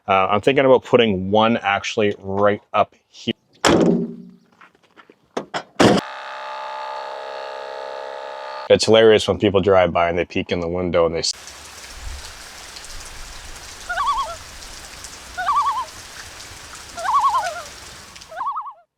I'm thinking about putting one actually right up here. It's hilarious when people drive by and they peek in the window and they...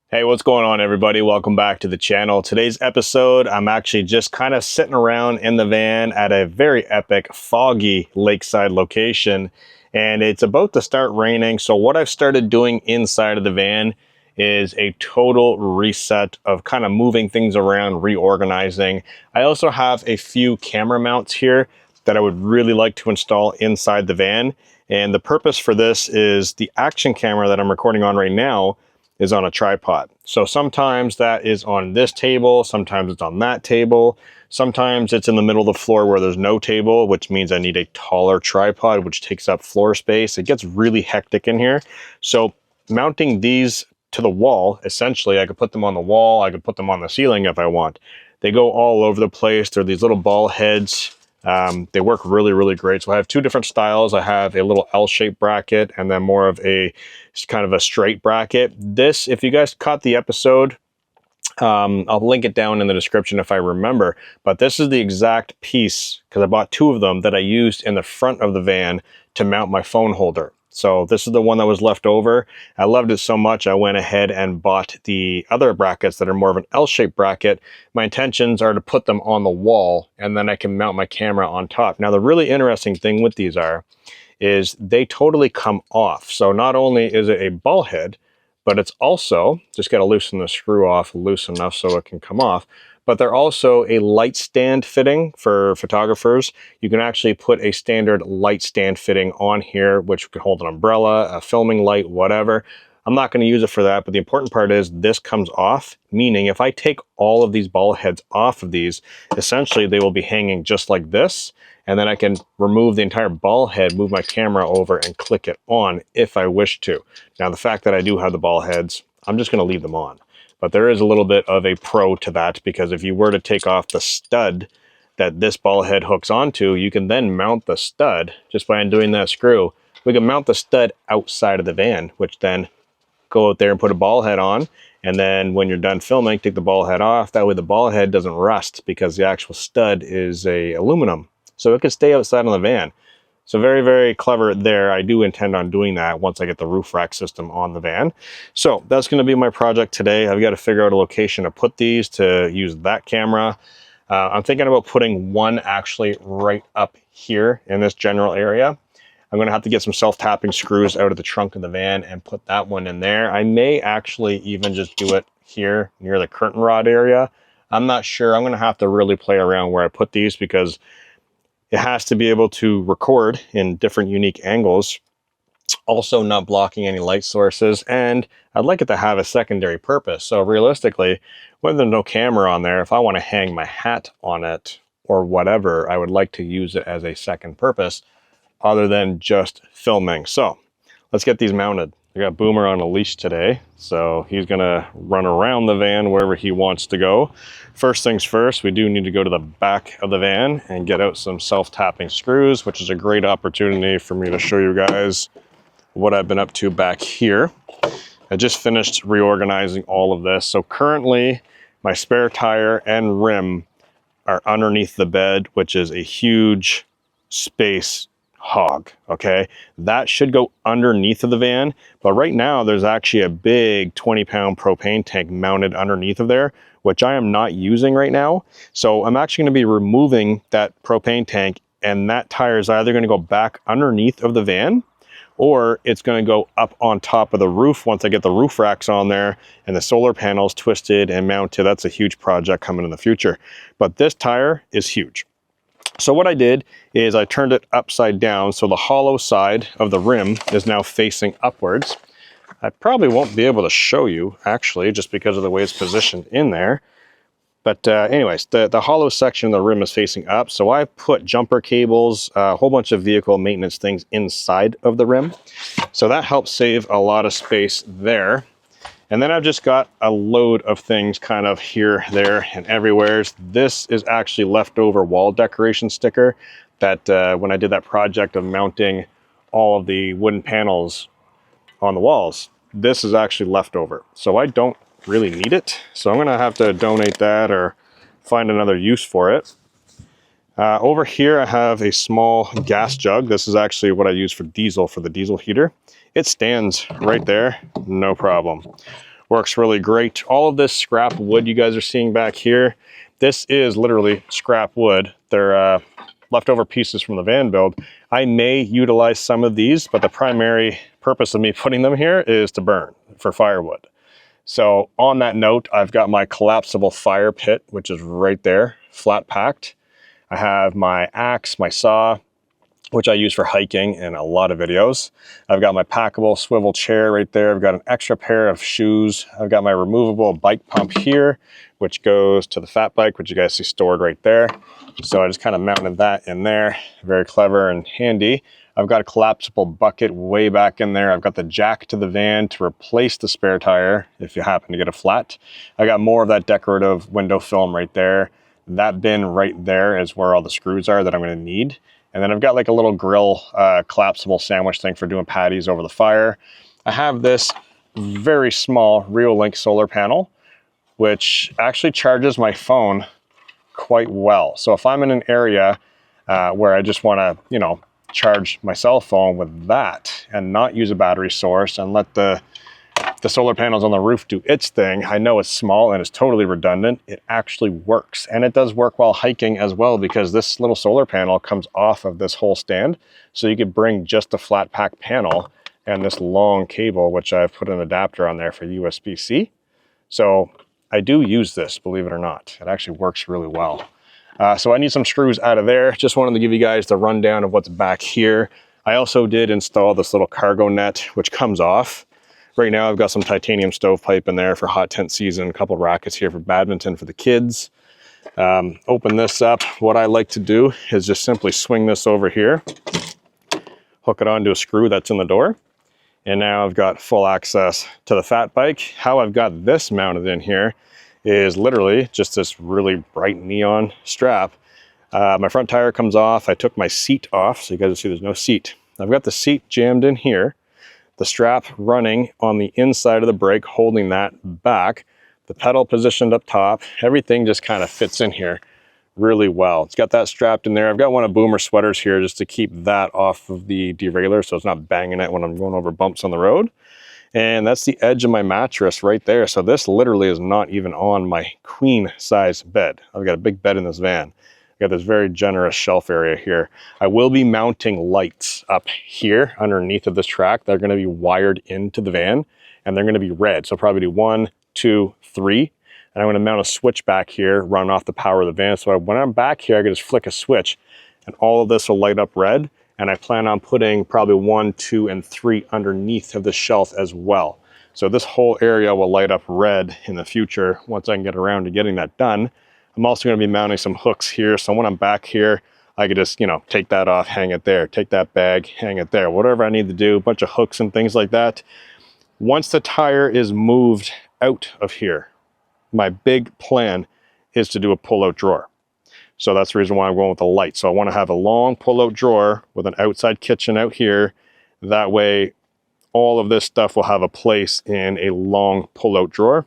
Hey, what's going on, everybody? Welcome back to the channel. Today's episode, I'm actually just kind of sitting around in the van at a very epic, foggy lakeside location, and it's about to start raining. So what I've started doing inside of the van is a total reset of kind of moving things around, reorganizing. I also have a few camera mounts here that I would really like to install inside the van. And the purpose for this is the action camera that I'm recording on right now is on a tripod. So sometimes that is on this table, sometimes it's on that table, sometimes it's in the middle of the floor where there's no table, which means I need a taller tripod, which takes up floor space. It gets really hectic in here. So mounting these to the wall, essentially, I could put them on the wall, I could put them on the ceiling if I want. They go all over the place. They're these little ball heads. They work really, really great. So I have two different styles. I have a little L-shaped bracket and then more of a kind of a straight bracket. This, if you guys caught the episode, I'll link it down in the description if I remember, but this is the exact piece, because I bought two of them, that I used in the front of the van to mount my phone holder. So this is the one that was left over. I loved it so much, I went ahead and bought the other brackets that are more of an L-shaped bracket. My intentions are to put them on the wall, and then I can mount my camera on top. Now, the really interesting thing with these is they totally come off. So not only is it a ball head, but it's also, just got to loosen the screw off loose enough so it can come off, but they're also a light stand fitting for photographers. You can actually put a standard light stand fitting on here, which can hold an umbrella, a filming light, whatever. I'm not going to use it for that, but the important part is this comes off, meaning if I take all of these ball heads off of these, essentially they will be hanging just like this, and then I can remove the entire ball head, move my camera over, and click it on if I wish to. Now, the fact that I do have the ball heads, I'm just going to leave them on. But there is a little bit of a pro to that, because if you were to take off the stud that this ball head hooks onto, you can then mount the stud just by undoing that screw. We can mount the stud outside of the van, which then go out there and put a ball head on. And then when you're done filming, take the ball head off. That way the ball head doesn't rust, because the actual stud is a aluminum. So it can stay outside on the van. So very, very clever there. I do intend on doing that once I get the roof rack system on the van. So that's going to be my project today. I've got to figure out a location to put these to use that camera. I'm thinking about putting one actually right up here in this general area. I'm going to have to get some self-tapping screws out of the trunk of the van and put that one in there. I may actually even just do it here near the curtain rod area. I'm not sure. I'm going to have to really play around where I put these, because it has to be able to record in different unique angles, also not blocking any light sources, and I'd like it to have a secondary purpose. So realistically, when there's no camera on there, if I want to hang my hat on it or whatever, I would like to use it as a second purpose other than just filming. So let's get these mounted. I got Boomer on a leash today, so he's gonna run around the van wherever he wants to go. First things first, we do need to go to the back of the van and get out some self-tapping screws, which is a great opportunity for me to show you guys what I've been up to back here. I just finished reorganizing all of this. So currently, my spare tire and rim are underneath the bed, which is a huge space hog. Okay, that should go underneath of the van, but right now there's actually a big 20-pound propane tank mounted underneath of there, which I am not using right now. So I'm actually going to be removing that propane tank, and that tire is either going to go back underneath of the van, or it's going to go up on top of the roof once I get the roof racks on there and the solar panels twisted and mounted. That's a huge project coming in the future, but this tire is huge. So what I did is I turned it upside down, so the hollow side of the rim is now facing upwards. I probably won't be able to show you, actually, just because of the way it's positioned in there. But anyways, the hollow section of the rim is facing up, so I put jumper cables, a whole bunch of vehicle maintenance things inside of the rim. So that helps save a lot of space there. And then I've just got a load of things kind of here, there, and everywhere. This is actually leftover wall decoration sticker that when I did that project of mounting all of the wooden panels on the walls. This is actually leftover, so I don't really need it. So I'm gonna have to donate that or find another use for it. Over here I have a small gas jug. This is actually what I use for diesel, for the diesel heater. It stands right there, no problem. Works really great. All of this scrap wood you guys are seeing back here, this is literally scrap wood. They're leftover pieces from the van build. I may utilize some of these, but the primary purpose of me putting them here is to burn for firewood. So on that note, I've got my collapsible fire pit, which is right there, flat packed. I have my axe, my saw, which I use for hiking in a lot of videos. I've got my packable swivel chair right there. I've got an extra pair of shoes. I've got my removable bike pump here, which goes to the fat bike, which you guys see stored right there. So I just kind of mounted that in there. Very clever and handy. I've got a collapsible bucket way back in there. I've got the jack to the van to replace the spare tire if you happen to get a flat. I got more of that decorative window film right there. That bin right there is where all the screws are that I'm going to need. And then I've got like a little grill collapsible sandwich thing for doing patties over the fire. I have this very small Reolink solar panel, which actually charges my phone quite well. So if I'm in an area where I just want to, you know, charge my cell phone with that and not use a battery source and let the solar panels on the roof do its thing. I know it's small and it's totally redundant. It actually works, and it does work while hiking as well, because this little solar panel comes off of this whole stand. So you could bring just a flat pack panel and this long cable, which I've put an adapter on there for USB-C. So I do use this, believe it or not. It actually works really well. So I need some screws out of there. Just wanted to give you guys the rundown of what's back here. I also did install this little cargo net, which comes off. Right now I've got some titanium stovepipe in there for hot tent season, a couple rackets here for badminton for the kids. Open this up. What I like to do is just simply swing this over here, hook it onto a screw that's in the door. And now I've got full access to the fat bike. How I've got this mounted in here is literally just this really bright neon strap. My front tire comes off. I took my seat off, so you guys see there's no seat. I've got the seat jammed in here, the strap running on the inside of the brake, holding that back, the pedal positioned up top. Everything just kind of fits in here really well. It's got that strapped in there. I've got one of Boomer's sweaters here just to keep that off of the derailleur so it's not banging it when I'm going over bumps on the road. And that's the edge of my mattress right there. So this literally is not even on my queen size bed. I've got a big bed in this van. I've got this very generous shelf area here. I will be mounting lights up here underneath of this track. They're gonna be wired into the van and they're gonna be red. So probably do 1, 2, 3. And I'm gonna mount a switch back here, run off the power of the van. So when I'm back here, I can just flick a switch and all of this will light up red. And I plan on putting probably 1, 2, and 3 underneath of the shelf as well. So this whole area will light up red in the future once I can get around to getting that done. I'm also going to be mounting some hooks here. So when I'm back here, I could just, you know, take that off, hang it there, take that bag, hang it there, whatever I need to do, a bunch of hooks and things like that. Once the tire is moved out of here, my big plan is to do a pull-out drawer. So that's the reason why I'm going with the light. So I want to have a long pull-out drawer with an outside kitchen out here. That way, all of this stuff will have a place in a long pull-out drawer.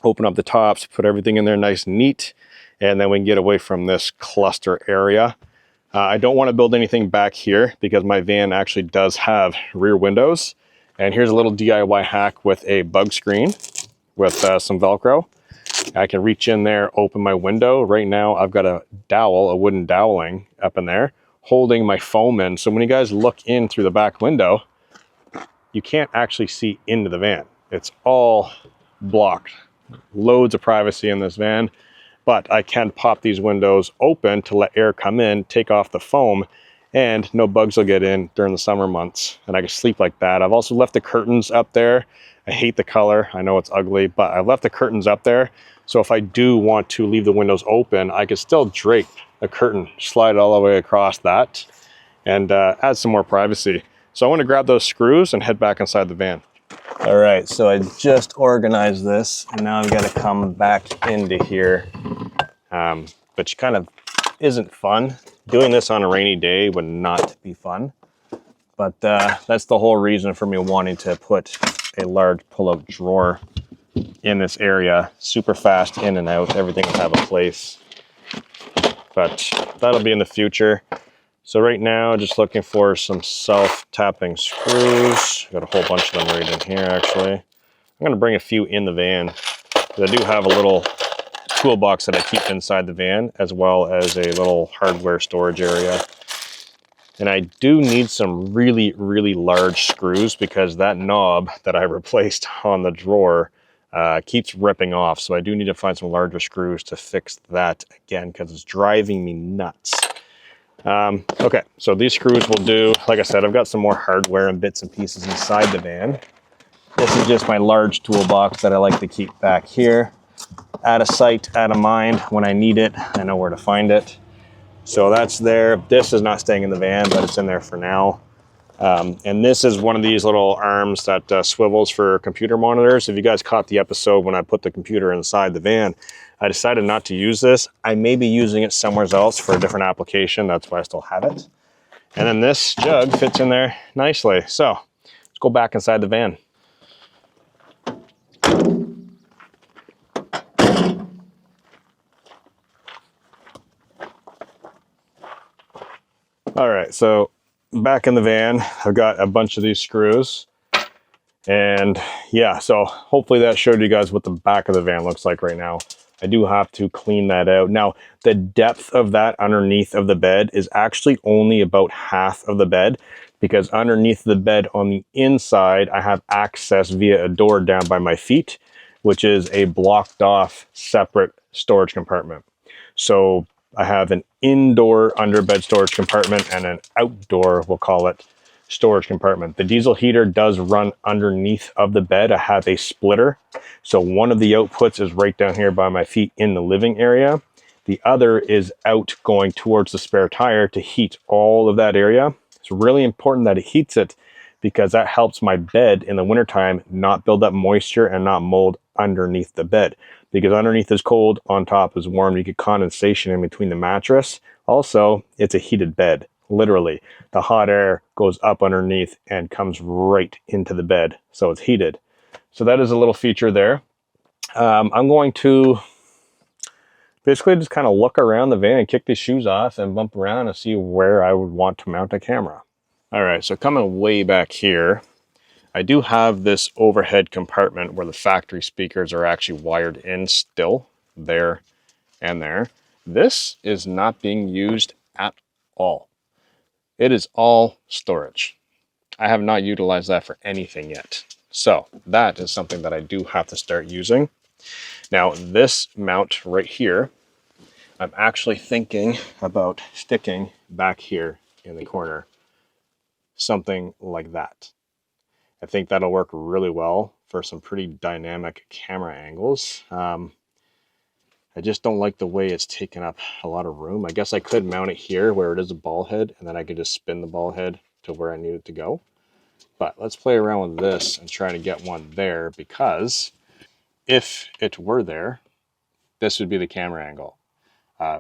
Open up the tops, put everything in there nice and neat, and then we can get away from this cluster area. I don't want to build anything back here because my van actually does have rear windows. And here's a little DIY hack with a bug screen with some Velcro. I can reach in there, open my window. Right now I've got a dowel, a wooden doweling up in there, holding my foam in. So when you guys look in through the back window, you can't actually see into the van. It's all blocked. Loads of privacy in this van, but I can pop these windows open to let air come in, take off the foam, and no bugs will get in during the summer months. And I can sleep like that. I've also left the curtains up there. I hate the color. I know it's ugly, but I've left the curtains up there. So if I do want to leave the windows open, I could still drape a curtain, slide it all the way across that, and add some more privacy. So I want to grab those screws and head back inside the van. All right, so I just organized this, and now I've got to come back into here, which kind of isn't fun. Doing this on a rainy day would not be fun. But that's the whole reason for me wanting to put a large pull-out drawer in this area. Super fast in and out, everything will have a place. But that'll be in the future. So right now, just looking for some self-tapping screws. Got a whole bunch of them right in here, actually. I'm gonna bring a few in the van, because I do have a little toolbox that I keep inside the van, as well as a little hardware storage area. And I do need some really, really large screws, because that knob that I replaced on the drawer keeps ripping off. So I do need to find some larger screws to fix that again, because it's driving me nuts. Okay, so these screws will do. Like I said, I've got some more hardware and bits and pieces inside the van. This is just my large toolbox that I like to keep back here. Out of sight, out of mind. When I need it, I know where to find it. So that's there. This is not staying in the van, but it's in there for now. And this is one of these little arms that swivels for computer monitors. If you guys caught the episode when I put the computer inside the van, I decided not to use this. I may be using it somewhere else for a different application. That's why I still have it. And then this jug fits in there nicely. So let's go back inside the van. All right, so back in the van, I've got a bunch of these screws. And yeah, so hopefully that showed you guys what the back of the van looks like right now. I do have to clean that out. Now, the depth of that underneath of the bed is actually only about half of the bed, because underneath the bed on the inside, I have access via a door down by my feet, which is a blocked off separate storage compartment. So I have an indoor underbed storage compartment and an outdoor, we'll call it, storage compartment. The diesel heater does run underneath of the bed. I have a splitter. So one of the outputs is right down here by my feet in the living area. The other is out going towards the spare tire to heat all of that area. It's really important that it heats it, because that helps my bed in the wintertime not build up moisture and not mold underneath the bed. Because underneath is cold, on top is warm. You get condensation in between the mattress. Also, it's a heated bed. Literally, the hot air goes up underneath and comes right into the bed, so it's heated. So that is a little feature there. I'm going to basically just kind of look around the van and kick these shoes off and bump around and see where I would want to mount a camera. All right, so coming way back here, I do have this overhead compartment where the factory speakers are actually wired in still, there and there. This is not being used at all. It is all storage. I have not utilized that for anything yet. So that is something that I do have to start using. Now this mount right here, I'm actually thinking about sticking back here in the corner. Something like that. I think that'll work really well for some pretty dynamic camera angles. I just don't like the way it's taken up a lot of room. I guess I could mount it here where it is a ball head, and then I could just spin the ball head to where I need it to go. But let's play around with this and try to get one there, because if it were there, this would be the camera angle.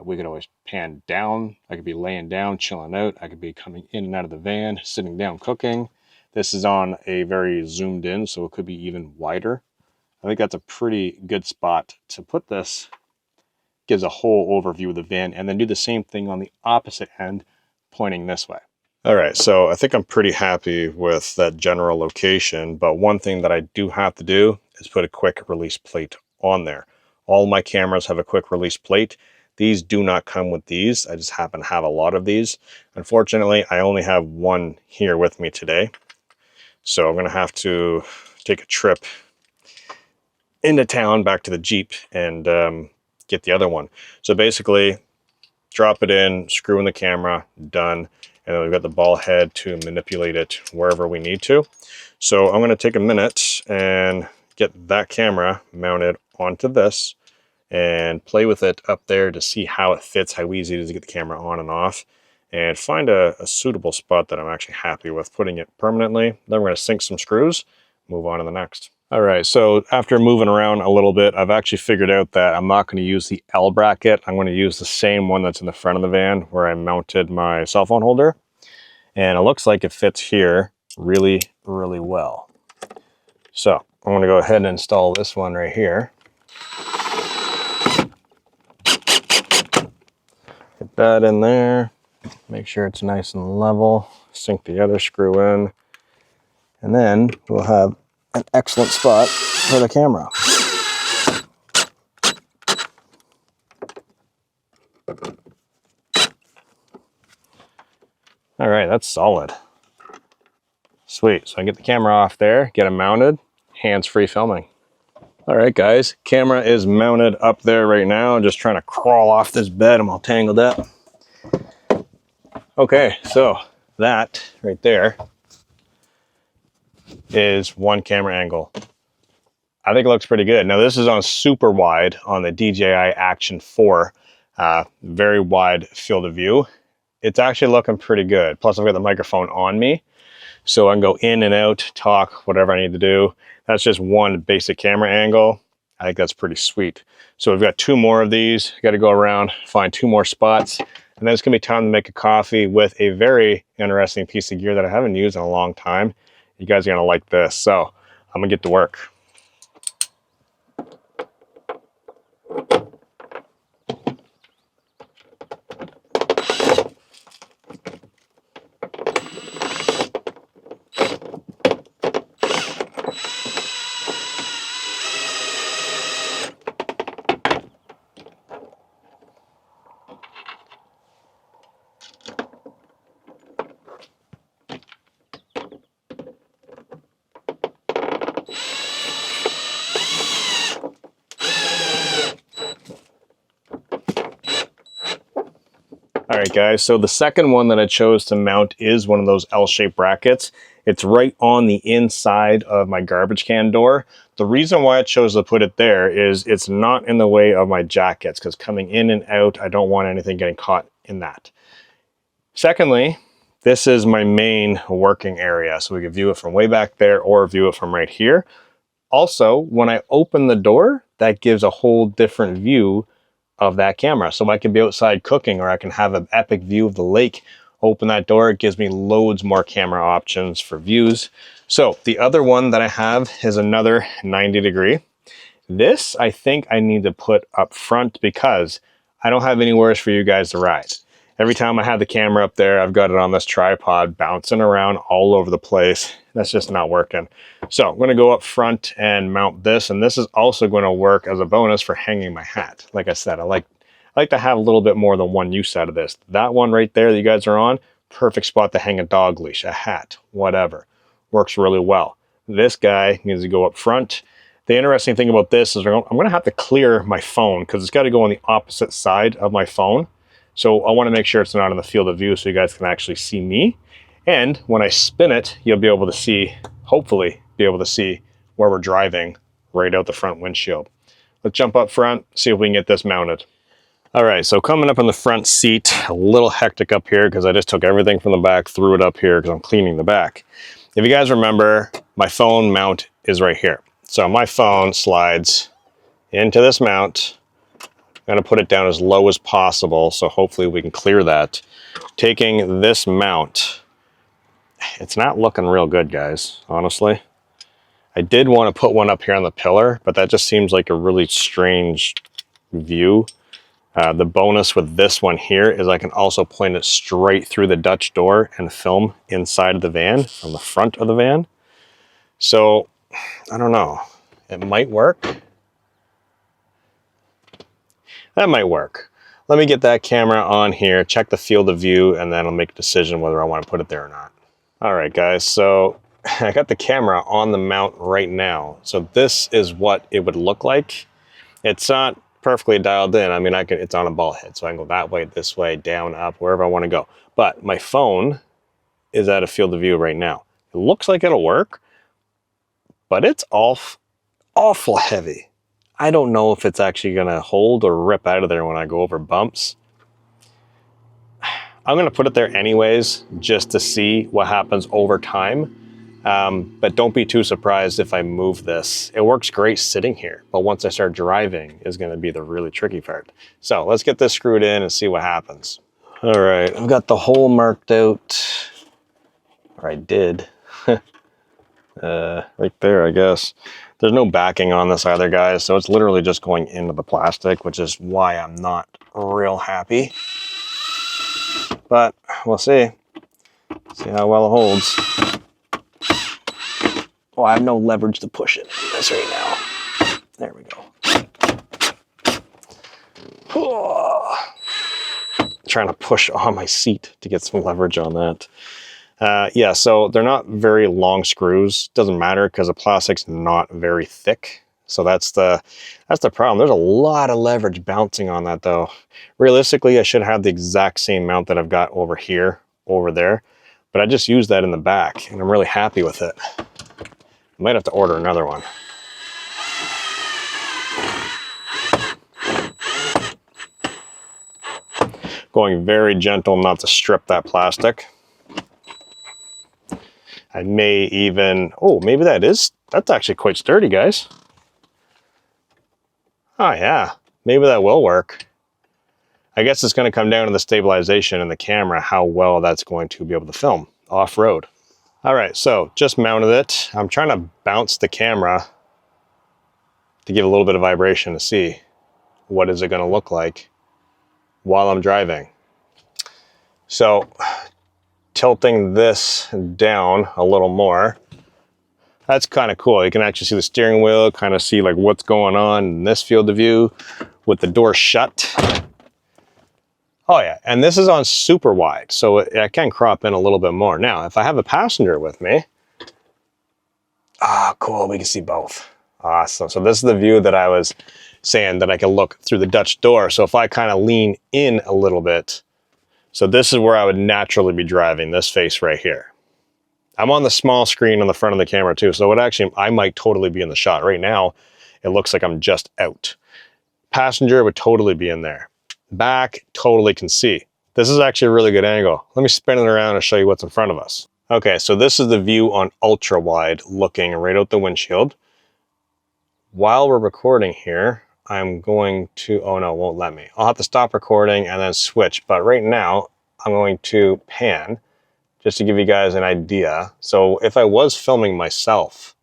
We could always pan down. I could be laying down, chilling out. I could be coming in and out of the van, sitting down, cooking. This is on a very zoomed in, so it could be even wider. I think that's a pretty good spot to put this. Gives a whole overview of the van, and then do the same thing on the opposite end, pointing this way. All right, so I think I'm pretty happy with that general location, but one thing that I do have to do is put a quick release plate on there. All my cameras have a quick release plate. These do not come with these. I just happen to have a lot of these. Unfortunately, I only have one here with me today. So I'm gonna have to take a trip into town back to the Jeep and get the other one. So basically, drop it in, screw in the camera, done. And then we've got the ball head to manipulate it wherever we need to. So I'm gonna take a minute and get that camera mounted onto this and play with it up there to see how it fits, how easy it is to get the camera on and off, and find a suitable spot that I'm actually happy with putting it permanently. Then we're gonna sink some screws, move on to the next. All right, so after moving around a little bit, I've actually figured out that I'm not going to use the L bracket. I'm going to use the same one that's in the front of the van where I mounted my cell phone holder. and it looks like it fits here really, really well. So I'm gonna go ahead and install this one right here. Get that in there, make sure it's nice and level, sink the other screw in, and then we'll have an excellent spot for the camera. All right, that's solid. Sweet, so I get the camera off there, get it mounted, hands-free filming. All right, guys, camera is mounted up there right now. I'm just trying to crawl off this bed. I'm all tangled up. Okay, so that right there is one camera angle. I think it looks pretty good. Now this is on super wide on the DJI Action 4, very wide field of view. It's actually looking pretty good. Plus I've got the microphone on me, so I can go in and out, talk, whatever I need to do. That's just one basic camera angle. I think that's pretty sweet. So we've got 2 more of these. Got to go around, find 2 more spots, and then it's gonna be time to make a coffee with a very interesting piece of gear that I haven't used in a long time. You guys are gonna like this. So I'm gonna get to work. All right, guys, so the second one that I chose to mount is one of those L-shaped brackets. It's right on the inside of my garbage can door. The reason why I chose to put it there is it's not in the way of my jackets, because coming in and out, I don't want anything getting caught in that. Secondly, this is my main working area, so we can view it from way back there or view it from right here. Also, when I open the door, that gives a whole different view of that camera. So I can be outside cooking, or I can have an epic view of the lake. Open that door, it gives me loads more camera options for views. So the other one that I have is another 90 degree. This I think I need to put up front because I don't have anywhere for you guys to ride. Every time I have the camera up there, I've got it on this tripod bouncing around all over the place. That's just not working. So I'm gonna go up front and mount this, and this is also gonna work as a bonus for hanging my hat. Like I said, I like to have a little bit more than one use out of this. That one right there that you guys are on, perfect spot to hang a dog leash, a hat, whatever. Works really well. This guy needs to go up front. The interesting thing about this is I'm gonna have to clear my phone because it's gotta go on the opposite side of my phone. So I wanna make sure it's not in the field of view so you guys can actually see me. And when I spin it, you'll be able to see, hopefully be able to see where we're driving right out the front windshield. Let's jump up front, see if we can get this mounted. All right, so coming up in the front seat, a little hectic up here because I just took everything from the back, threw it up here because I'm cleaning the back. If you guys remember, my phone mount is right here. So my phone slides into this mount. I'm gonna put it down as low as possible, so hopefully we can clear that. Taking this mount, it's not looking real good, guys, honestly. I did want to put one up here on the pillar, but that just seems like a really strange view. The bonus with this one here is I can also point it straight through the Dutch door and film inside of the van, from the front of the van. So, I don't know. It might work. That might work. Let me get that camera on here, check the field of view, and then I'll make a decision whether I want to put it there or not. All right, guys, so I got the camera on the mount right now. So this is what it would look like. It's not perfectly dialed in. I mean, it's on a ball head, so I can go that way, this way, down, up, wherever I want to go. But my phone is at a field of view right now. It looks like it'll work, but it's awful heavy. I don't know if it's actually gonna hold or rip out of there when I go over bumps. I'm gonna put it there anyways, just to see what happens over time. But don't be too surprised if I move this. It works great sitting here, but once I start driving is gonna be the really tricky part. So let's get this screwed in and see what happens. All right, I've got the hole marked out. or I did. Right there, I guess. There's no backing on this either, guys, so it's literally just going into the plastic, which is why I'm not real happy. But we'll see. See how well it holds. Oh, I have no leverage to push it in this right now. There we go. Oh, trying to push on my seat to get some leverage on that. Yeah, so they're not very long screws. Doesn't matter because the plastic's not very thick. So that's the problem. There's a lot of leverage bouncing on that though. Realistically, I should have the exact same mount that I've got over here, over there. But I just used that in the back and I'm really happy with it. I might have to order another one. Going very gentle not to strip that plastic. I may even, oh, maybe that's actually quite sturdy, guys. Oh yeah, maybe that will work. I guess it's going to come down to the stabilization in the camera, how well that's going to be able to film off-road. All right, so just mounted it. I'm trying to bounce the camera to give a little bit of vibration to see what is it going to look like while I'm driving. So tilting this down a little more, that's kind of cool. You can actually see the steering wheel, kind of see like what's going on in this field of view with the door shut. Oh yeah, and this is on super wide, so I can crop in a little bit more. Now, if I have a passenger with me, cool, we can see both. Awesome, so this is the view that I was saying that I can look through the Dutch door. So if I kind of lean in a little bit, so this is where I would naturally be driving, this face right here. I'm on the small screen on the front of the camera too, so I might totally be in the shot. Right now, it looks like I'm just out. Passenger would totally be in there. Back, totally can see. This is actually a really good angle. Let me spin it around and show you what's in front of us. Okay, so this is the view on ultra wide, looking right out the windshield. While we're recording here, I'm going to, oh no, it won't let me. I'll have to stop recording and then switch, but right now I'm going to pan just to give you guys an idea. So if I was filming myself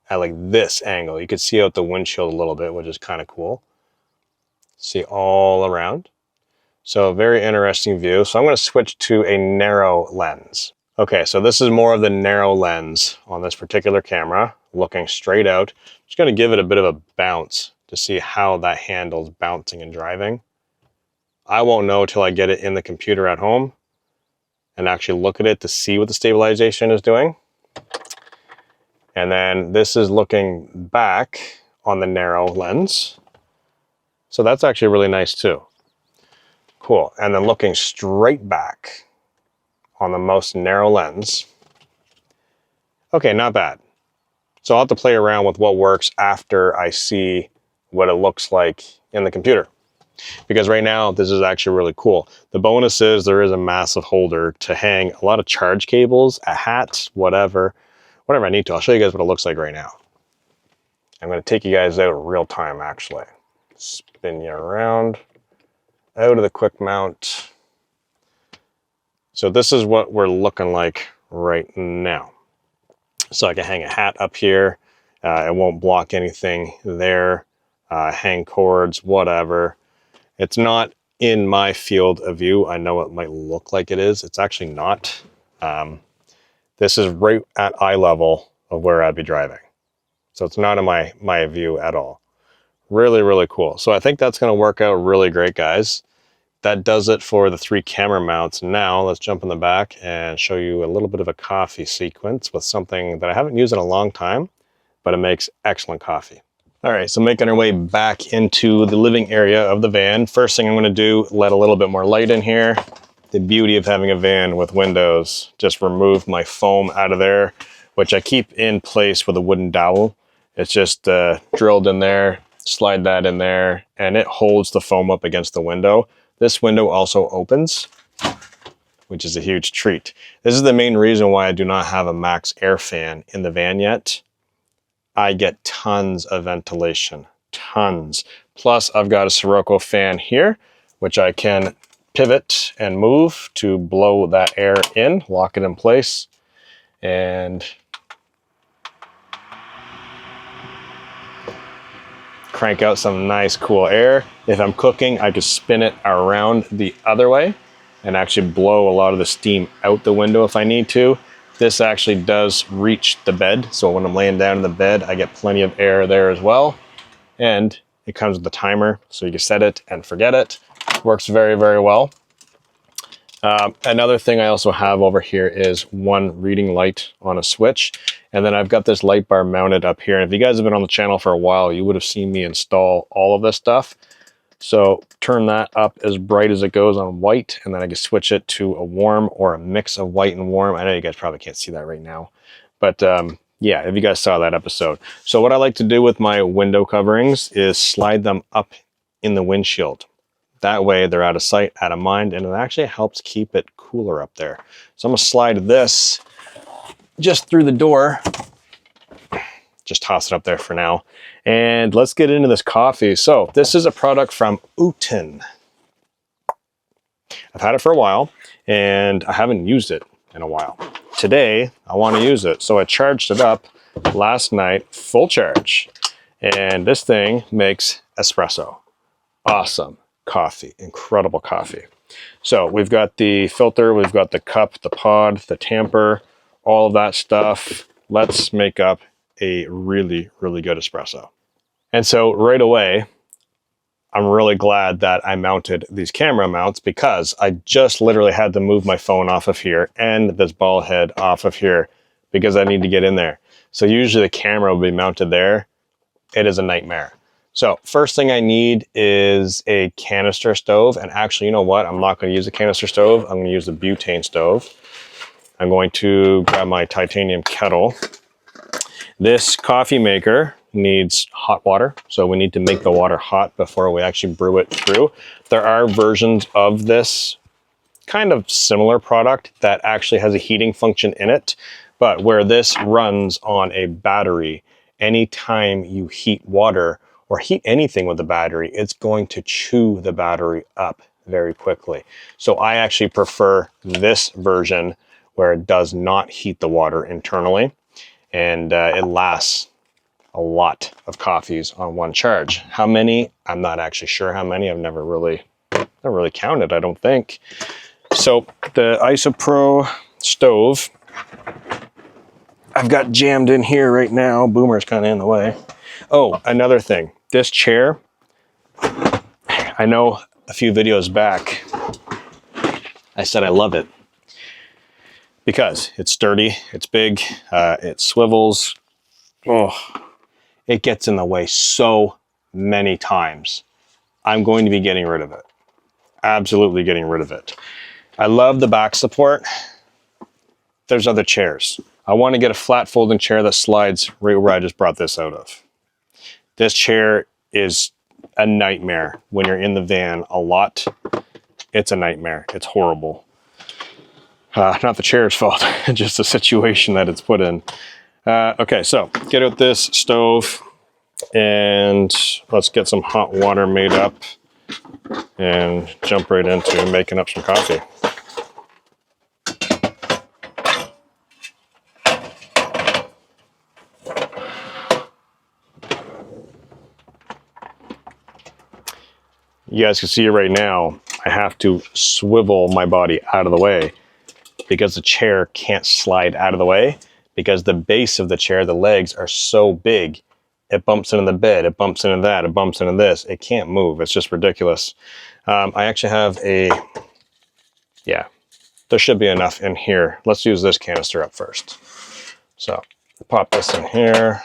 at like this angle, you could see out the windshield a little bit, which is kind of cool. See all around. So a very interesting view. So I'm going to switch to a narrow lens. Okay, so this is more of the narrow lens on this particular camera, looking straight out. Just going to give it a bit of a bounce to see how that handles bouncing and driving. I won't know till I get it in the computer at home and actually look at it to see what the stabilization is doing. And then this is looking back on the narrow lens. So that's actually really nice too. Cool. And then looking straight back on the most narrow lens. Okay, not bad. So I'll have to play around with what works after I see what it looks like in the computer. Because right now, this is actually really cool. The bonus is there is a massive holder to hang a lot of charge cables, a hat, whatever I need to. I'll show you guys what it looks like right now. I'm going to take you guys out real time, actually. Spin you around, out of the quick mount. So this is what we're looking like right now. So I can hang a hat up here. It won't block anything there. Hang cords, whatever. It's not in my field of view. I know it might look like it is. It's actually not. This is right at eye level of where I'd be driving. So it's not in my view at all. Really, really cool. So I think that's going to work out really great, guys. That does it for the 3 camera mounts. Now let's jump in the back and show you a little bit of a coffee sequence with something that I haven't used in a long time, but it makes excellent coffee. All right, so making our way back into the living area of the van. First thing I'm going to do, let a little bit more light in here. The beauty of having a van with windows, just remove my foam out of there, which I keep in place with a wooden dowel. It's just drilled in there, slide that in there, and it holds the foam up against the window. This window also opens, which is a huge treat. This is the main reason why I do not have a max air fan in the van yet. I get tons of ventilation, tons. Plus I've got a Sirocco fan here, which I can pivot and move to blow that air in, lock it in place. and crank out some nice cool air. If I'm cooking, I could spin it around the other way and actually blow a lot of the steam out the window if I need to. This actually does reach the bed, so when I'm laying down in the bed, I get plenty of air there as well. And it comes with a timer, so you can set it and forget it. Works very, very well. Another thing I also have over here is one reading light on a switch. And then I've got this light bar mounted up here. And if you guys have been on the channel for a while, you would have seen me install all of this stuff. So turn that up as bright as it goes on white, and then I can switch it to a warm or a mix of white and warm. I know you guys probably can't see that right now, but yeah, if you guys saw that episode. So what I like to do with my window coverings is slide them up in the windshield. That way they're out of sight, out of mind, and it actually helps keep it cooler up there. So I'm gonna slide this just through the door. Just toss it up there for now. And let's get into this coffee. So this is a product from Uten. I've had it for a while and I haven't used it in a while. Today, I want to use it. So I charged it up last night, full charge. And this thing makes espresso. Awesome coffee, incredible coffee. So we've got the filter, we've got the cup, the pod, the tamper, all of that stuff. Let's make up a really, really good espresso. And so right away, I'm really glad that I mounted these camera mounts, because I just literally had to move my phone off of here and this ball head off of here because I need to get in there. So usually the camera will be mounted there. It is a nightmare. So first thing I need is a canister stove. And actually, you know what? I'm not going to use a canister stove. I'm going to use the butane stove. I'm going to grab my titanium kettle. This coffee maker needs hot water, so we need to make the water hot before we actually brew it through. There are versions of this kind of similar product that actually has a heating function in it, but where this runs on a battery, anytime you heat water or heat anything with the battery, it's going to chew the battery up very quickly. So I actually prefer this version where it does not heat the water internally. And it lasts a lot of coffees on one charge. How many? I'm not actually sure how many. I've never really counted, I don't think. So the Isopro stove, I've got jammed in here right now. Boomer's kind of in the way. Oh, another thing. This chair, I know a few videos back, I said I love it. Because it's sturdy, it's big, it swivels. Oh, it gets in the way so many times. I'm going to be getting rid of it. Absolutely getting rid of it. I love the back support. There's other chairs. I want to get a flat folding chair that slides right where I just brought this out of. This chair is a nightmare when you're in the van a lot. It's a nightmare. It's horrible. Not the chair's fault, just the situation that it's put in. Okay, so get out this stove and let's get some hot water made up and jump right into making up some coffee. You guys can see it right now. I have to swivel my body out of the way because the chair can't slide out of the way, because the base of the chair, the legs are so big, it bumps into the bed, it bumps into that, it bumps into this. It can't move. It's just ridiculous. I actually have yeah, there should be enough in here. Let's use this canister up first. So pop this in here.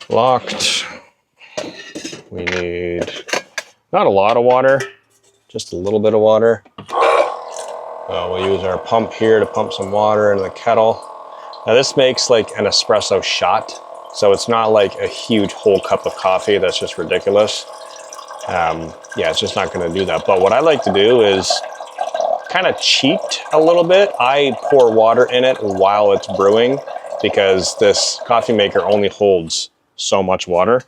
Locked. We need not a lot of water, just a little bit of water. We'll use our pump here to pump some water into the kettle. Now this makes like an espresso shot, so it's not like a huge whole cup of coffee. That's just ridiculous. Yeah, it's just not going to do that. But what I like to do is kind of cheat a little bit. I pour water in it while it's brewing because this coffee maker only holds so much water.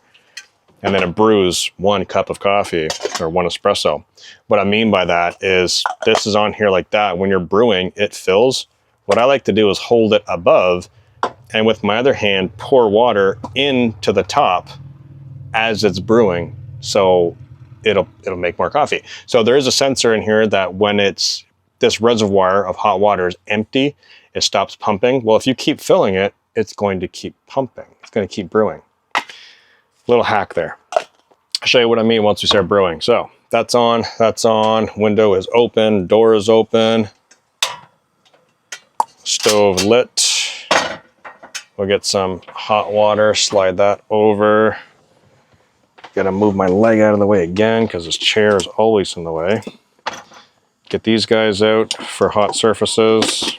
and then it brews 1 cup of coffee or 1 espresso. What I mean by that is this is on here like that. When you're brewing, it fills. What I like to do is hold it above and with my other hand pour water into the top as it's brewing, so it'll make more coffee. So there is a sensor in here that when it's this reservoir of hot water is empty, it stops pumping. Well, if you keep filling it, it's going to keep pumping. It's going to keep brewing. Little hack there. I'll show you what I mean once we start brewing. So that's on, window is open, door is open, stove lit. We'll get some hot water, slide that over. Gotta move my leg out of the way again because this chair is always in the way. Get these guys out for hot surfaces.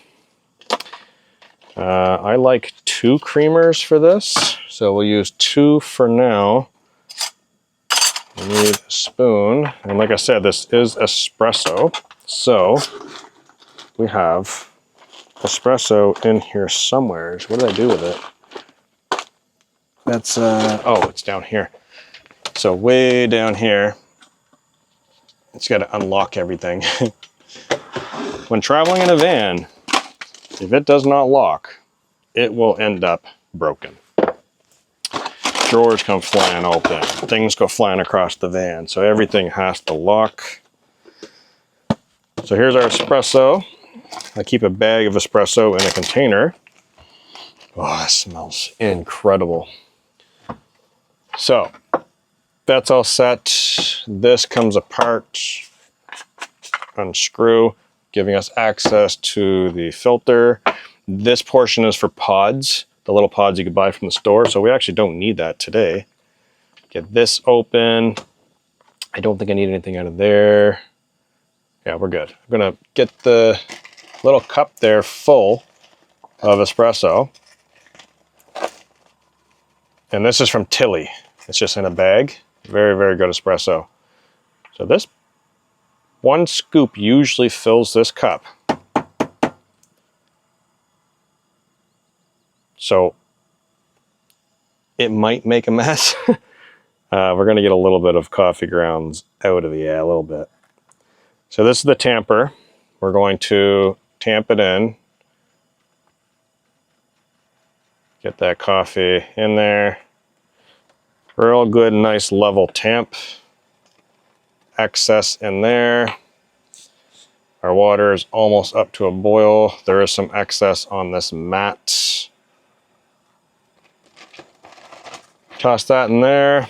I like 2 creamers for this, so we'll use 2 for now. We need a spoon, and like I said, this is espresso, so we have espresso in here somewhere. What did I do with it? That's, oh, it's down here. So way down here, it's got to unlock everything. When traveling in a van, if it does not lock, it will end up broken. Drawers come flying open, things go flying across the van, so everything has to lock. So here's our espresso. I keep a bag of espresso in a container. Oh, it smells incredible. So that's all set. This comes apart, unscrew, giving us access to the filter. This portion is for pods, the little pods you could buy from the store, so we actually don't need that today. Get this open. I don't think I need anything out of there. Yeah, we're good. I'm gonna get the little cup there full of espresso. And this is from Tilly. It's just in a bag. Very, very good espresso. So this 1 scoop usually fills this cup. So it might make a mess. We're gonna get a little bit of coffee grounds out of it, a little bit. So this is the tamper. We're going to tamp it in. Get that coffee in there. Real good, nice level tamp. Excess in there. Our water is almost up to a boil. There is some excess on this mat. Toss that in there.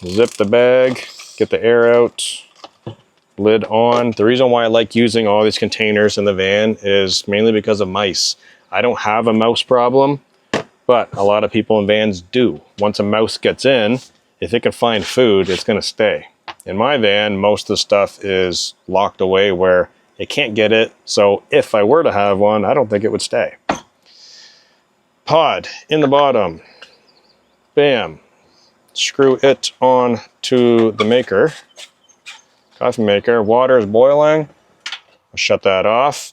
Zip the bag. Get the air out. Lid on. The reason why I like using all these containers in the van is mainly because of mice. I don't have a mouse problem, but a lot of people in vans do. Once a mouse gets in, if it can find food, it's gonna stay. In my van, most of the stuff is locked away where it can't get it, so if I were to have one, I don't think it would stay. Pod in the bottom. Bam. Screw it on to the maker. Coffee maker. Water is boiling. I'll shut that off.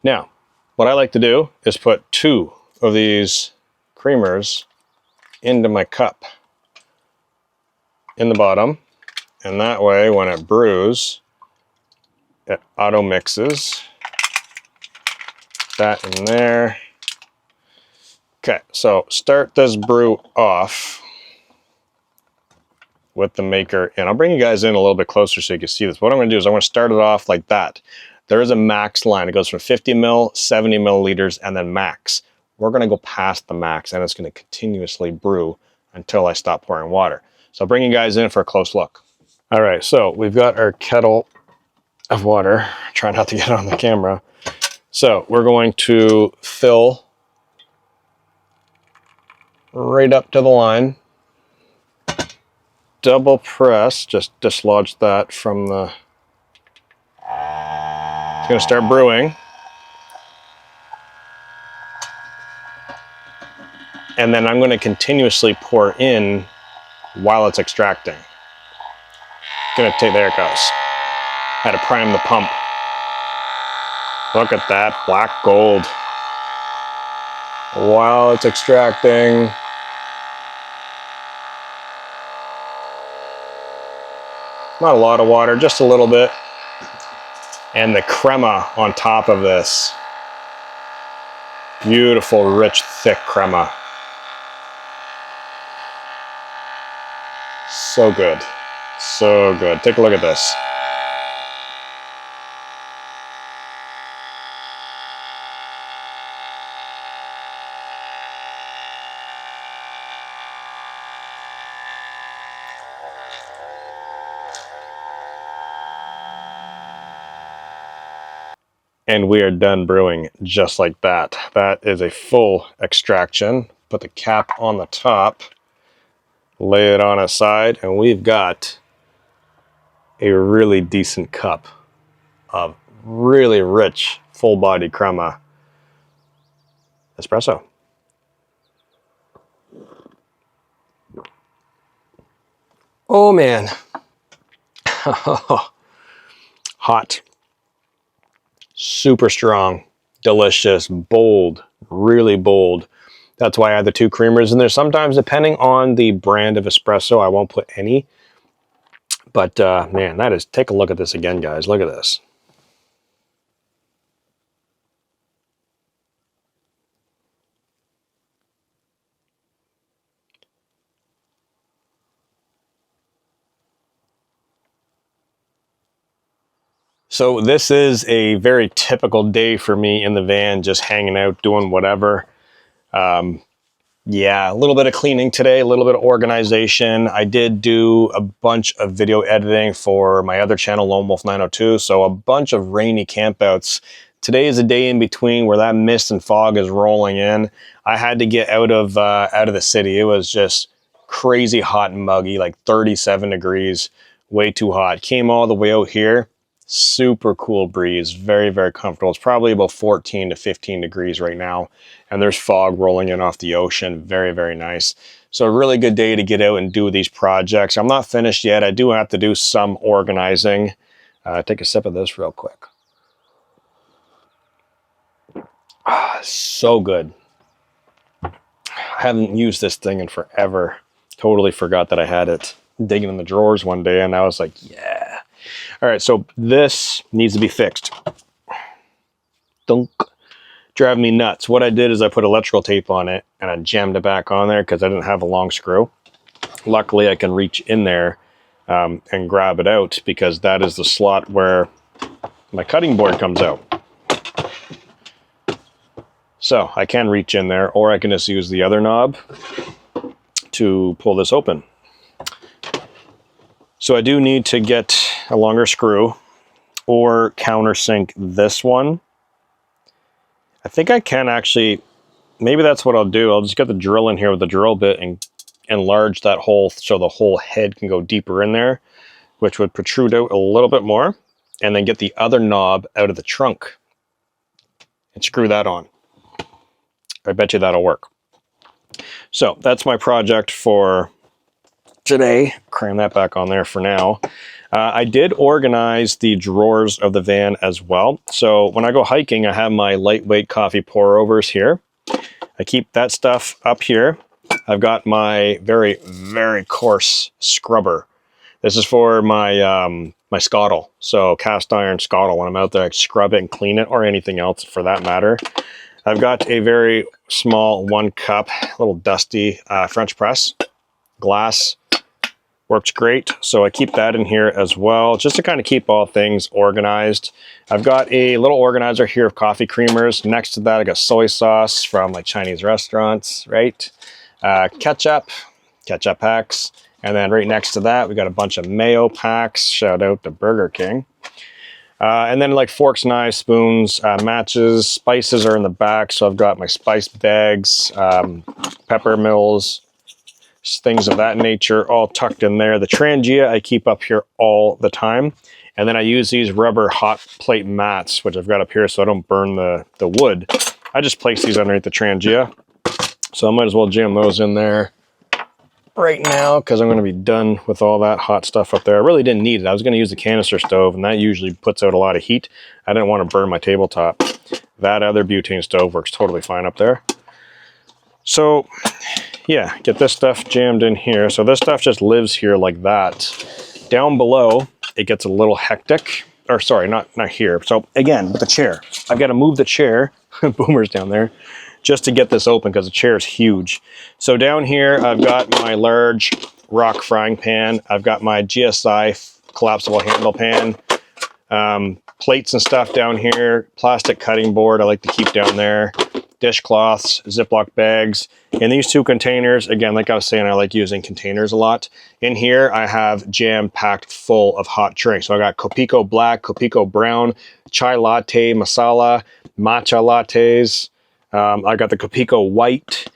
Now, what I like to do is put 2 of these creamers into my cup in the bottom, and that way when it brews, it auto mixes. That in there. Okay, so start this brew off with the maker, and I'll bring you guys in a little bit closer so you can see this. What I'm gonna do is I'm gonna start it off like that. There is a max line. It goes from 50 mil, 70 milliliters, and then max. We're gonna go past the max, and it's gonna continuously brew until I stop pouring water. So I'll bring you guys in for a close look. All right, so we've got our kettle of water. Try not to get it on the camera. So we're going to fill right up to the line. Double press, just dislodge that from the... It's gonna start brewing. And then I'm gonna continuously pour in while it's extracting. Gonna take, there it goes. Had to prime the pump. Look at that, black gold. While it's extracting. Not a lot of water, just a little bit. And the crema on top of this. Beautiful, rich, thick crema. So good. So good. Take a look at this. And we are done brewing just like that. That is a full extraction. Put the cap on the top, lay it on a side, and we've got a really decent cup of really rich, full-body crema espresso. Oh man. Hot. Super strong, delicious, bold, really bold. That's why I add the 2 creamers in there. Sometimes, depending on the brand of espresso, I won't put any. But man, that is, take a look at this again, guys. Look at this. So this is a very typical day for me in the van, just hanging out, doing whatever. Yeah, a little bit of cleaning today, a little bit of organization. I did do a bunch of video editing for my other channel, Lone Wolf 902. So a bunch of rainy campouts. Today is a day in between where that mist and fog is rolling in. I had to get out of the city. It was just crazy hot and muggy, like 37 degrees, way too hot. Came all the way out here. Super cool breeze, very, very comfortable. It's probably about 14 to 15 degrees right now, and there's fog rolling in off the ocean. Very, very nice. So a really good day to get out and do these projects. I'm not finished yet. I do have to do some organizing. Take a sip of this real quick. So good. I haven't used this thing in forever. Totally forgot that I had it. Digging in the drawers one day, and I was like, yeah. All right, so this needs to be fixed. Dunk. Driving me nuts. What I did is I put electrical tape on it and I jammed it back on there because I didn't have a long screw. Luckily, I can reach in there and grab it out because that is the slot where my cutting board comes out. So I can reach in there, or I can just use the other knob to pull this open. So I do need to get a longer screw or countersink this one. I think I can actually, maybe that's what I'll do. I'll just get the drill in here with the drill bit and enlarge that hole so the whole head can go deeper in there, which would protrude out a little bit more, and then get the other knob out of the trunk and screw that on. I bet you that'll work. So that's my project for today. Cram that back on there for now. I did organize the drawers of the van as well. So when I go hiking, I have my lightweight coffee pour overs here. I keep that stuff up here. I've got my very, very coarse scrubber. This is for my my scuttle. So cast iron scuttle. When I'm out there, I scrub it and clean it, or anything else for that matter. I've got a very small 1 cup, little dusty French press, glass. Works great, so I keep that in here as well, just to kind of keep all things organized. I've got a little organizer here of coffee creamers. Next to that, I got soy sauce from like Chinese restaurants, right? Ketchup packs. And then right next to that, we got a bunch of mayo packs. Shout out to Burger King. And then like forks, knives, spoons, matches, spices are in the back. So I've got my spice bags, pepper mills, things of that nature, all tucked in there. The Trangia I keep up here all the time. And then I use these rubber hot plate mats, which I've got up here so I don't burn the wood. I just place these underneath the Trangia. So I might as well jam those in there right now because I'm going to be done with all that hot stuff up there. I really didn't need it. I was going to use the canister stove, and that usually puts out a lot of heat. I didn't want to burn my tabletop. That other butane stove works totally fine up there. So yeah, get this stuff jammed in here. So this stuff just lives here like that. Down below, it gets a little hectic. Or sorry, not here. So again, the chair. I've got to move the chair, Boomer's down there, just to get this open because the chair is huge. So down here, I've got my large rock frying pan. I've got my GSI collapsible handle pan. Plates and stuff down here, plastic cutting board I like to keep down there, dishcloths, Ziploc bags. In these two containers, again, like I was saying, I like using containers a lot. In here, I have jam-packed full of hot drinks. So I got Kopiko Black, Kopiko Brown, Chai Latte, Masala, Matcha Lattes. I got the Kopiko White.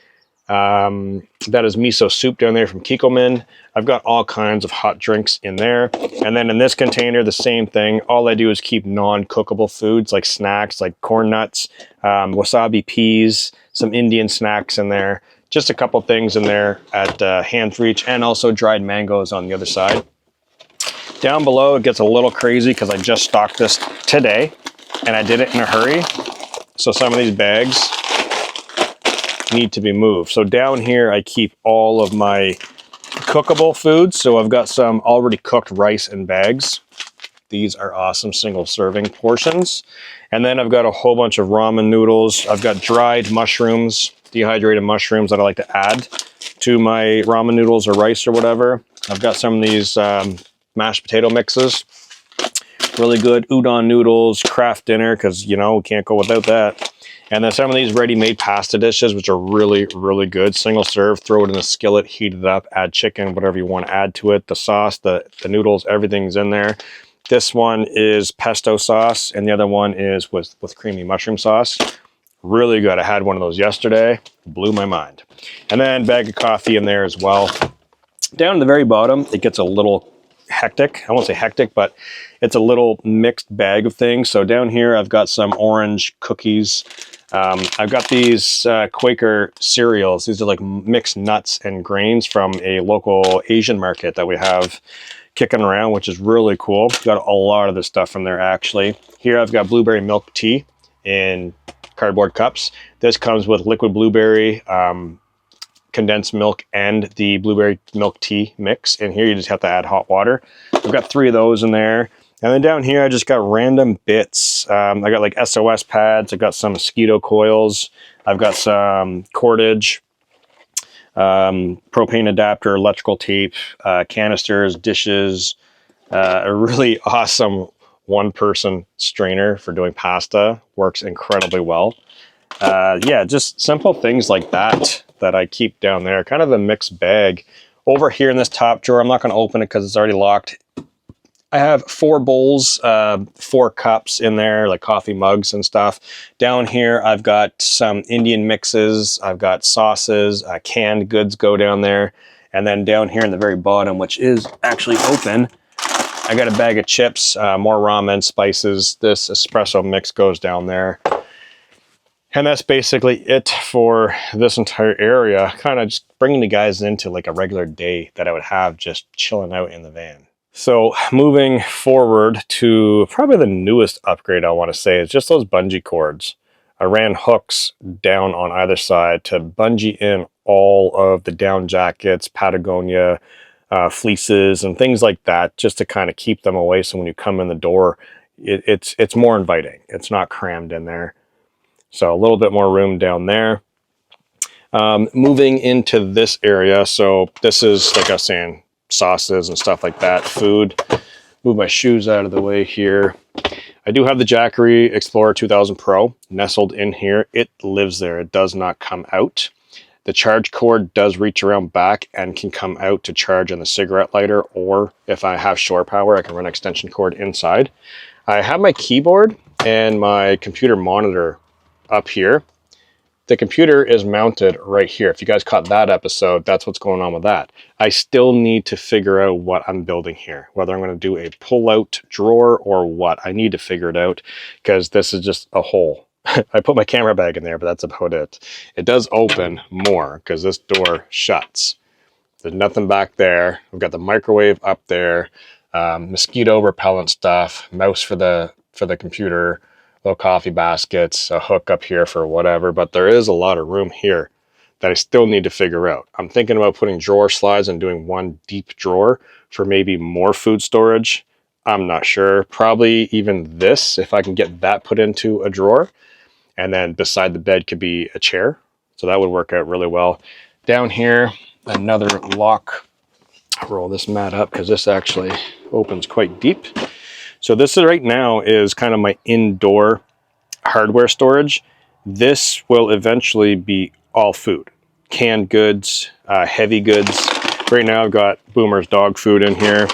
That is miso soup down there from Kikkoman. I've got all kinds of hot drinks in there. And then in this container, the same thing. All I do is keep non-cookable foods like snacks, like corn nuts, wasabi peas, some Indian snacks in there. Just a couple things in there at hand's reach, and also dried mangoes on the other side. Down below, it gets a little crazy because I just stocked this today and I did it in a hurry. So some of these bags need to be moved. So down here, I keep all of my cookable foods. So I've got some already cooked rice in bags. These are awesome single serving portions. And then I've got a whole bunch of ramen noodles. I've got dried mushrooms, dehydrated mushrooms that I like to add to my ramen noodles or rice or whatever. I've got some of these mashed potato mixes. Really good udon noodles, craft dinner, because, you know, we can't go without that. And then some of these ready-made pasta dishes, which are really, really good. Single serve, throw it in a skillet, heat it up, add chicken, whatever you want to add to it. The sauce, the noodles, everything's in there. This one is pesto sauce, and the other one is with creamy mushroom sauce. Really good. I had one of those yesterday. Blew my mind. And then bag of coffee in there as well. Down at the very bottom, it gets a little hectic. I won't say hectic, but it's a little mixed bag of things. So down here, I've got some orange cookies. I've got these Quaker cereals. These are like mixed nuts and grains from a local Asian market that we have kicking around, which is really cool. Got a lot of this stuff from there, actually. Here I've got blueberry milk tea in cardboard cups. This comes with liquid blueberry, condensed milk, and the blueberry milk tea mix. And here you just have to add hot water. I've got 3 of those in there. And then down here, I just got random bits. I got like SOS pads. I got some mosquito coils. I've got some cordage, propane adapter, electrical tape, canisters, dishes, a really awesome one-person strainer for doing pasta. Works incredibly well. Yeah, just simple things like that I keep down there. Kind of a mixed bag. Over here in this top drawer, I'm not going to open it because it's already locked. I have 4 bowls, 4 cups in there, like coffee mugs and stuff. Down here, I've got some Indian mixes. I've got sauces, canned goods go down there. And then down here in the very bottom, which is actually open, I got a bag of chips, more ramen, spices. This espresso mix goes down there. And that's basically it for this entire area. Kind of just bringing the guys into like a regular day that I would have just chilling out in the van. So moving forward to probably the newest upgrade I want to say is just those bungee cords. I ran hooks down on either side to bungee in all of the down jackets, Patagonia, fleeces, and things like that, just to kind of keep them away. So when you come in the door, it's more inviting. It's not crammed in there. So a little bit more room down there. Moving into this area. So this is, like I was saying, sauces and stuff like that, food. Move my shoes out of the way here. I do have the Jackery Explorer 2000 Pro nestled in here. It lives there. It does not come out. The charge cord does reach around back and can come out to charge on the cigarette lighter, or if I have shore power, I can run an extension cord inside. I have my keyboard and my computer monitor up here. The computer is mounted right here. If you guys caught that episode, that's what's going on with that. I still need to figure out what I'm building here, whether I'm going to do a pull-out drawer or what. I need to figure it out because this is just a hole. I put my camera bag in there, but that's about it. It does open more because this door shuts. There's nothing back there. We've got the microwave up there, mosquito repellent stuff, mouse for the computer, little coffee baskets, a hook up here for whatever, but there is a lot of room here. that I still need to figure out. I'm thinking about putting drawer slides and doing one deep drawer for maybe more food storage. I'm not sure. Probably even this, if I can get that put into a drawer. And then beside the bed could be a chair. So that would work out really well. Down here, another lock. I'll roll this mat up because this actually opens quite deep. So this is right now is kind of my indoor hardware storage. This will eventually be all food, canned goods, heavy goods. Right now I've got Boomer's dog food in here.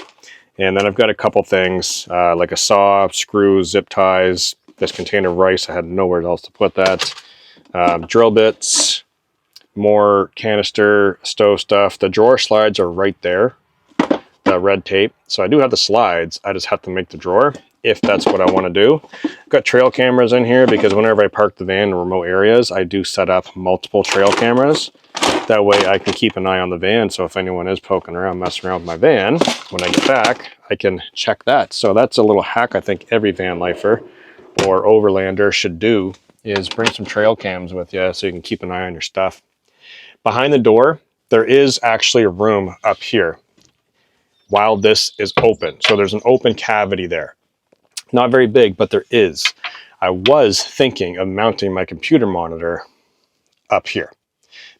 And then I've got a couple things like a saw, screws, zip ties, this container of rice. I had nowhere else to put that. Drill bits, more canister, stove stuff. The drawer slides are right there, the red tape. So I do have the slides. I just have to make the drawer if that's what I want to do. I've got trail cameras in here because whenever I park the van in remote areas, I do set up multiple trail cameras. That way I can keep an eye on the van. So if anyone is poking around, messing around with my van, when I get back, I can check that. So that's a little hack I think every van lifer or overlander should do, is bring some trail cams with you so you can keep an eye on your stuff. Behind the door, there is actually a room up here while this is open. So there's an open cavity there. Not very big, but there is. I was thinking of mounting my computer monitor up here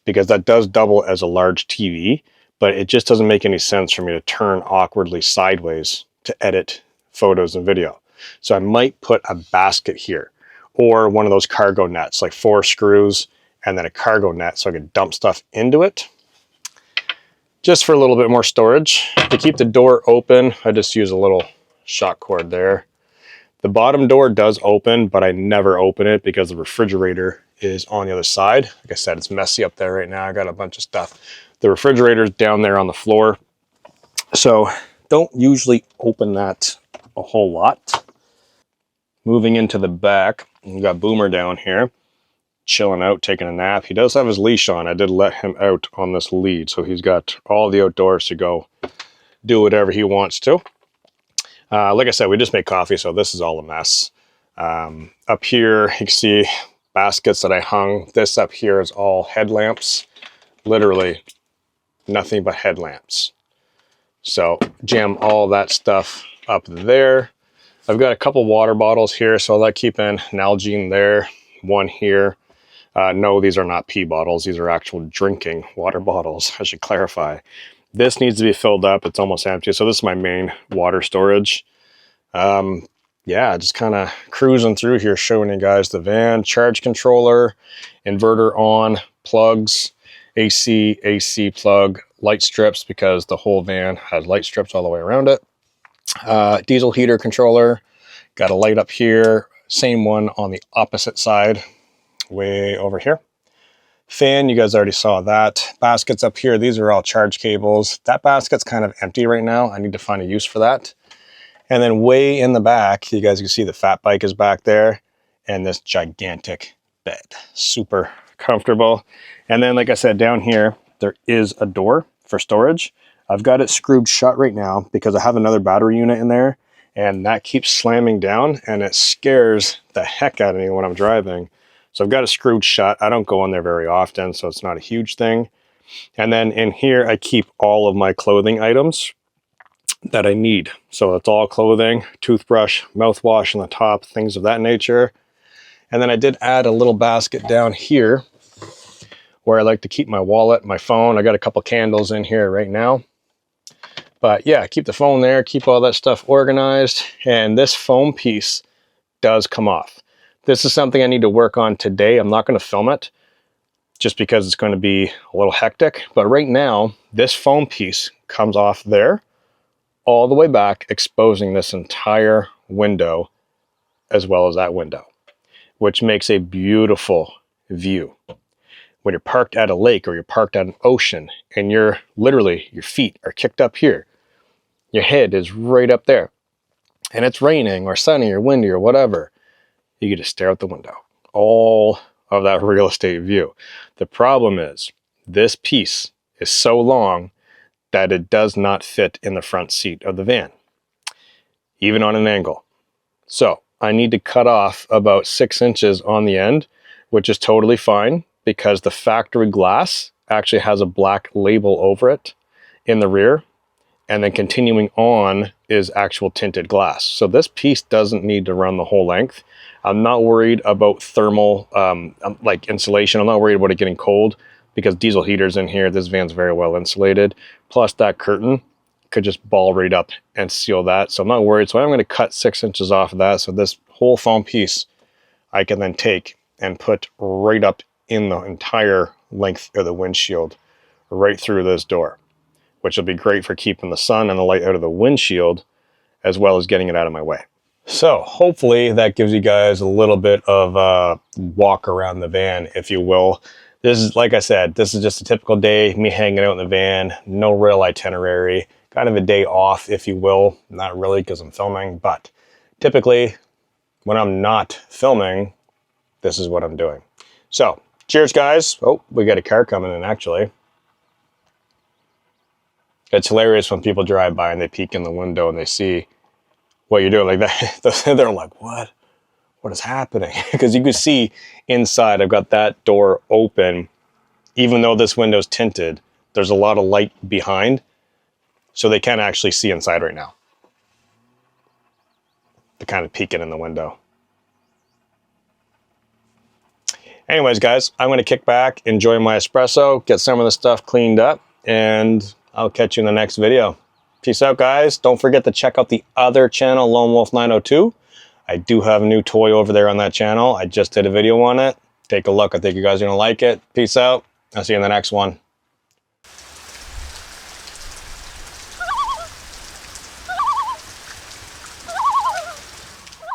because that does double as a large TV, but it just doesn't make any sense for me to turn awkwardly sideways to edit photos and video. So I might put a basket here or one of those cargo nets, like 4 screws and then a cargo net so I can dump stuff into it. Just for a little bit more storage. To keep the door open, I just use a little shock cord there. The bottom door does open, but I never open it because the refrigerator is on the other side. Like I said, it's messy up there right now. I got a bunch of stuff. The refrigerator's down there on the floor. So don't usually open that a whole lot. Moving into the back, we got Boomer down here, chilling out, taking a nap. He does have his leash on. I did let him out on this lead, so he's got all the outdoors to go do whatever he wants to. Like I said, we just made coffee, so this is all a mess. Up here, you can see baskets that I hung. This up here is all headlamps. Literally nothing but headlamps. So jam all that stuff up there. I've got a couple water bottles here, so I'll let keep in Nalgene there. One here. No, these are not pee bottles. These are actual drinking water bottles, I should clarify. This needs to be filled up. It's almost empty. So this is my main water storage. Yeah, just kind of cruising through here, showing you guys the van. Charge controller, inverter on, plugs, AC plug, light strips because the whole van has light strips all the way around it. Diesel heater controller, got a light up here. Same one on the opposite side, way over here. Fan, you guys already saw that. Baskets up here, these are all charge cables. That basket's kind of empty right now. I need to find a use for that. And then way in the back, you guys can see the fat bike is back there and this gigantic bed. Super comfortable. And then, like I said, down here, there is a door for storage. I've got it screwed shut right now because I have another battery unit in there and that keeps slamming down and it scares the heck out of me when I'm driving. So I've got it screwed shut. I don't go in there very often, so it's not a huge thing. And then in here, I keep all of my clothing items that I need. So it's all clothing, toothbrush, mouthwash on the top, things of that nature. And then I did add a little basket down here where I like to keep my wallet, my phone. I got a couple candles in here right now. But yeah, keep the phone there, keep all that stuff organized. And this foam piece does come off. This is something I need to work on today. I'm not going to film it just because it's going to be a little hectic. But right now, this foam piece comes off there all the way back, exposing this entire window as well as that window, which makes a beautiful view. When you're parked at a lake or you're parked at an ocean and you're literally, your feet are kicked up here, your head is right up there, and it's raining or sunny or windy or whatever, you get to stare out the window. All of that real estate view. The problem is this piece is so long that it does not fit in the front seat of the van, even on an angle. So I need to cut off about 6 inches on the end, which is totally fine. because the factory glass actually has a black label over it in the rear, and then continuing on is actual tinted glass. So this piece doesn't need to run the whole length. I'm not worried about thermal, like insulation. I'm not worried about it getting cold because diesel heaters in here. This van's very well insulated. Plus that curtain could just ball right up and seal that. So I'm not worried. So I'm going to cut 6 inches off of that. So this whole foam piece I can then take and put right up in the entire length of the windshield, right through this door, which will be great for keeping the sun and the light out of the windshield, as well as getting it out of my way. So hopefully that gives you guys a little bit of a walk around the van, if you will. This is, like I said, this is just a typical day, me hanging out in the van, no real itinerary, kind of a day off, if you will. Not really because I'm filming, but typically when I'm not filming, this is what I'm doing. So cheers, guys. Oh, we got a car coming in, actually. It's hilarious when people drive by and they peek in the window and they see what you're doing like that. They're like, what is happening? Because you can see inside, I've got that door open. Even though this window's tinted, there's a lot of light behind, so they can't actually see inside right now. They're kind of peeking in the window. Anyways, guys, I'm going to kick back, enjoy my espresso, get some of the stuff cleaned up, and I'll catch you in the next video. Peace out, guys. Don't forget to check out the other channel, Lone Wolf 902. I do have a new toy over there on that channel. I just did a video on it. Take a look. I think you guys are going to like it. Peace out. I'll see you in the next one.